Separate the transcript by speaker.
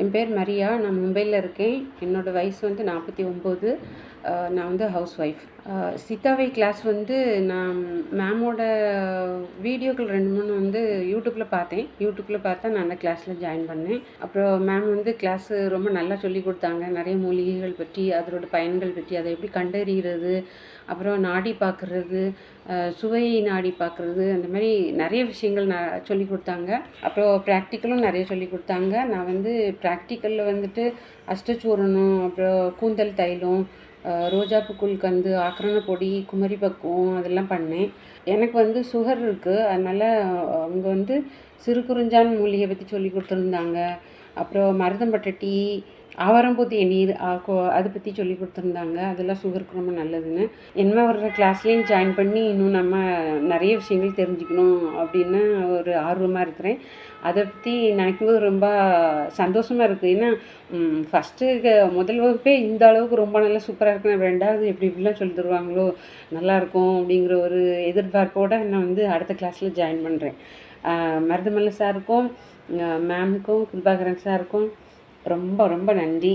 Speaker 1: என் பேர் மரியா. நான் மும்பையில் இருக்கேன். என்னோடய வயசு வந்து 49. நான் வந்து ஹவுஸ் ஒய்ஃப். சித்தாவை கிளாஸ் வந்து நான் மேமோட வீடியோக்கள் 2, 3 வந்து யூடியூப்பில் பார்த்தேன். நான் அந்த கிளாஸில் ஜாயின் பண்ணேன். அப்புறம் மேம் வந்து கிளாஸு ரொம்ப நல்லா சொல்லிக் கொடுத்தாங்க. நிறைய மூலிகைகள் பற்றி, அதோட பயன்கள் பற்றி, அதை எப்படி கண்டறிகிறது, அப்புறம் நாடி பார்க்குறது, சுவை நாடி பார்க்குறது, அந்த மாதிரி நிறைய விஷயங்கள் சொல்லிக் கொடுத்தாங்க. அப்புறம் ப்ராக்டிக்கலும் நிறைய சொல்லிக் கொடுத்தாங்க. நான் வந்து ப்ராக்டிக்கலில் வந்துட்டு அஷ்டச்சூரணம், அப்புறம் கூந்தல் தைலம், ரோஜாப்பூ குல்கந்து, ஆக்ரண பொடி, குமரி பக்குவம் அதெல்லாம் பண்ணேன். எனக்கு வந்து சுகர் இருக்குது. அதனால் அவங்க வந்து சிறுகுறிஞ்சான் மூலிகை பற்றி சொல்லி கொடுத்துருந்தாங்க. அப்புறம் மருதம்பட்டை டீ, ஆவாரம்பூ தேநீர் அதை பற்றி சொல்லி கொடுத்துருந்தாங்க. அதெல்லாம் சுகருக்கு ரொம்ப நல்லதுன்னு. என்ன வர்ற கிளாஸ்லேயும் ஜாயின் பண்ணி இன்னும் நம்ம நிறைய விஷயங்கள் தெரிஞ்சுக்கணும் அப்படின்னு ஒரு ஆர்வமாக இருக்கிறேன். அதை பற்றி நினைக்கும்போது ரொம்ப சந்தோஷமாக இருக்குது. ஏன்னா முதல் வகுப்பே இந்த அளவுக்கு ரொம்ப நல்லா சூப்பராக இருக்குன்னு 2வது எப்படி இப்படிலாம் சொல்லி தருவாங்களோ, நல்லாயிருக்கும் அப்படிங்கிற ஒரு எதிர்பார்ப்போடு நான் வந்து அடுத்த கிளாஸில் ஜாயின் பண்ணுறேன். மருதமல்ல சாருக்கும், மேமுக்கும், கிருபாகரன் சாருக்கும் ரொம்ப ரொம்ப நன்றி.